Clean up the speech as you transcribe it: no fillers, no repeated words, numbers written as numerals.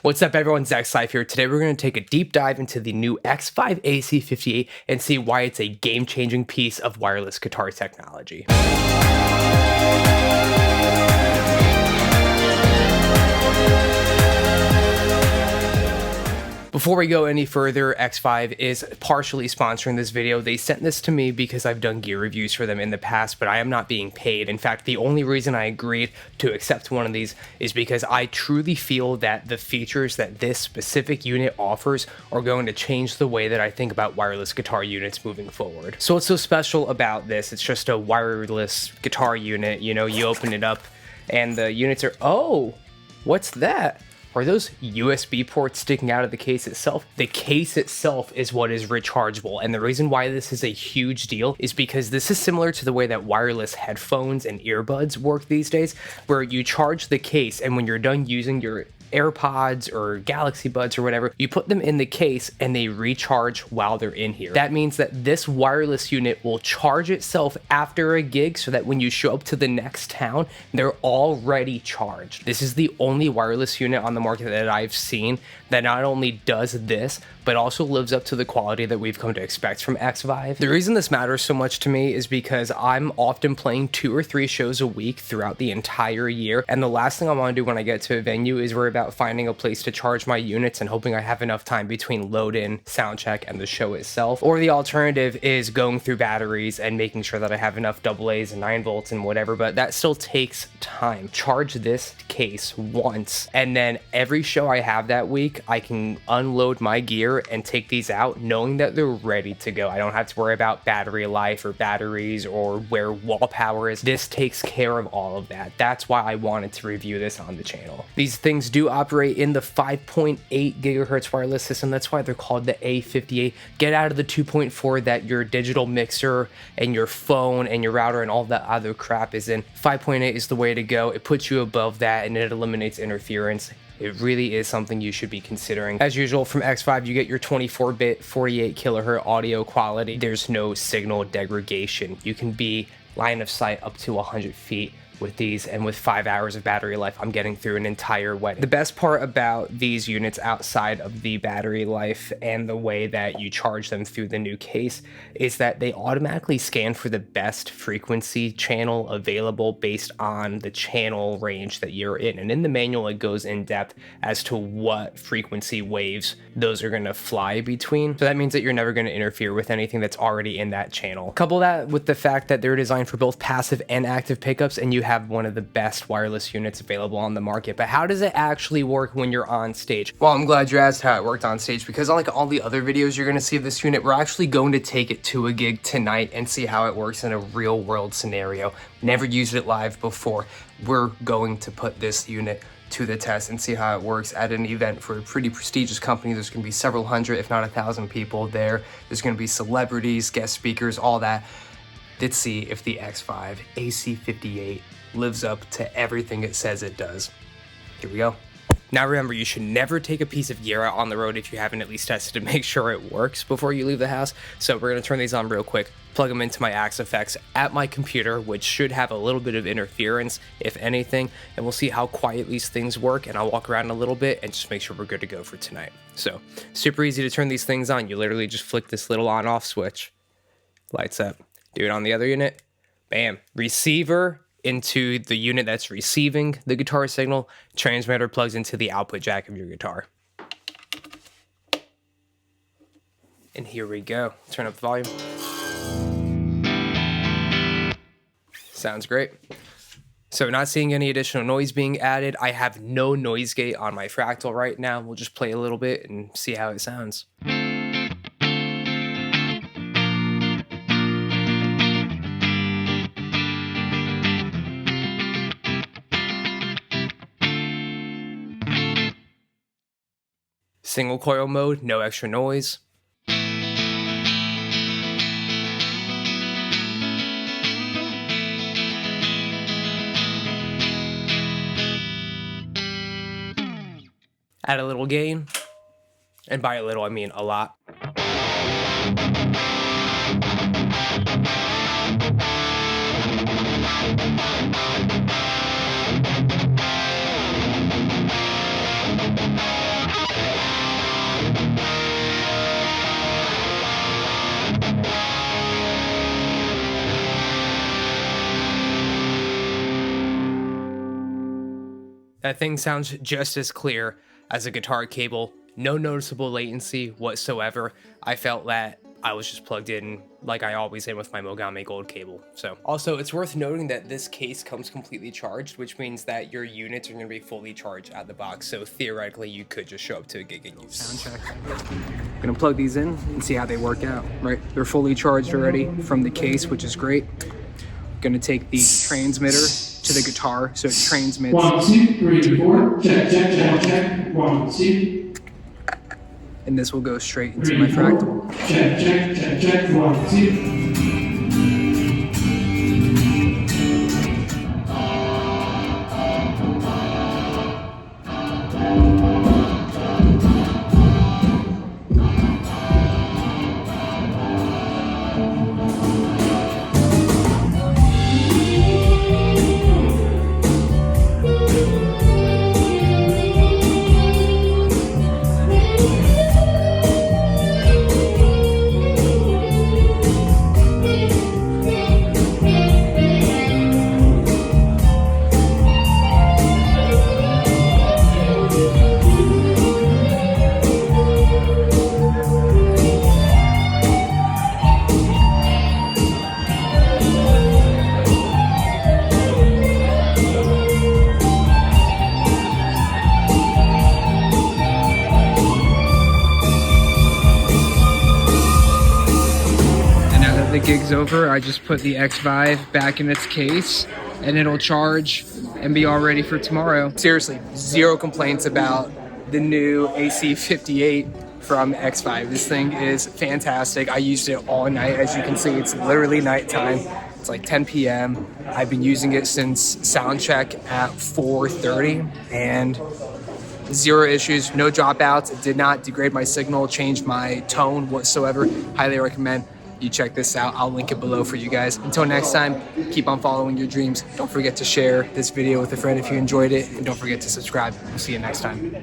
What's up everyone, Zach Seif here. Today we're going to take a deep dive into the new Xvive AC58 and see why it's a game-changing piece of wireless guitar technology. Before we go any further, Xvive is partially sponsoring this video. They sent this to me because I've done gear reviews for them in the past, but I am not being paid. In fact, the only reason I agreed to accept one of these is because I truly feel that the features that this specific unit offers are going to change the way that I think about wireless guitar units moving forward. So what's so special about this? It's just a wireless guitar unit. You know, you open it up and the units are, oh, what's that? Are those USB ports sticking out of the case itself? The case itself is what is rechargeable, and the reason why this is a huge deal is because this is similar to the way that wireless headphones and earbuds work these days, where you charge the case and when you're done using your AirPods or Galaxy Buds or whatever, you put them in the case and they recharge while they're in here. That means that this wireless unit will charge itself after a gig so that when you show up to the next town, they're already charged. This is the only wireless unit on the market that I've seen that not only does this, but also lives up to the quality that we've come to expect from Xvive. The reason this matters so much to me is because I'm often playing 2 or 3 shows a week throughout the entire year, and the last thing I want to do when I get to a venue is worry about finding a place to charge my units and hoping I have enough time between load-in, sound check, and the show itself. Or the alternative is going through batteries and making sure that I have enough AA's and 9 volts and whatever, but that still takes time. Charge this case once, and then every show I have that week, I can unload my gear and take these out knowing that they're ready to go. I don't have to worry about battery life or batteries or where wall power is. This takes care of all of that. That's why I wanted to review this on the channel. These things do operate in the 5.8 gigahertz wireless system. That's why they're called the A58. Get out of the 2.4 that your digital mixer and your phone and your router and all that other crap is in. 5.8 is the way to go. It puts you above that and it eliminates interference. It really is something you should be considering. As usual, from Xvive, you get your 24-bit, 48 kilohertz audio quality. There's no signal degradation. You can be line of sight up to 100 feet with these, and with 5 hours of battery life, I'm getting through an entire wedding. The best part about these units outside of the battery life and the way that you charge them through the new case is that they automatically scan for the best frequency channel available based on the channel range that you're in. And in the manual, it goes in depth as to what frequency waves those are gonna fly between. So that means that you're never gonna interfere with anything that's already in that channel. Couple that with the fact that they're designed for both passive and active pickups, and you have one of the best wireless units available on the market. But how does it actually work when you're on stage? Well, I'm glad you asked how it worked on stage, because unlike all the other videos you're going to see of this unit, we're actually going to take it to a gig tonight and see how it works in a real world scenario. Never used it live before. We're going to put this unit to the test and see how it works at an event for a pretty prestigious company. There's going to be several hundred, if not 1,000 people there. There's going to be celebrities, guest speakers, all that. Let's see if the Xvive AC58 lives up to everything it says it does. Here we go. Now remember, you should never take a piece of gear out on the road if you haven't at least tested to make sure it works before you leave the house. So we're going to turn these on real quick, plug them into my Axe effects at my computer, which should have a little bit of interference, if anything, and we'll see how quiet these things work, and I'll walk around a little bit and just make sure we're good to go for tonight. So, super easy to turn these things on. You literally just flick this little on-off switch, lights up. Do it on the other unit, bam, receiver into the unit that's receiving the guitar signal, transmitter plugs into the output jack of your guitar. And here we go. Turn up the volume. Sounds great. So not seeing any additional noise being added. I have no noise gate on my Fractal right now. We'll just play a little bit and see how it sounds. Single coil mode, no extra noise. Add a little gain, and by a little I mean a lot. That thing sounds just as clear as a guitar cable. No noticeable latency whatsoever. I felt that I was just plugged in like I always am with my Mogami gold cable. So also, it's worth noting that this case comes completely charged, which means that your units are going to be fully charged at the box. So theoretically, you could just show up to a gig and use. Sound check. I'm gonna plug these in and see how they work out. Right, they're fully charged already from the case, which is great. Gonna take the transmitter to the guitar, so it transmits. 1, 2, 3, 4. Check, check, check, check. 1, 2. And this will go straight into my Fractal. Check, check, check, check. 1, 2. The gig's over, I just put the Xvive back in its case and it'll charge and be all ready for tomorrow. Seriously, zero complaints about the new AC58 from Xvive. This thing is fantastic. I used it all night. As you can see, it's literally nighttime. It's like 10 p.m. I've been using it since sound check at 4:30 and zero issues, no dropouts. It did not degrade my signal, change my tone whatsoever. Highly recommend you check this out. I'll link it below for you guys. Until next time, keep on following your dreams. Don't forget to share this video with a friend if you enjoyed it, and don't forget to subscribe. We'll see you next time.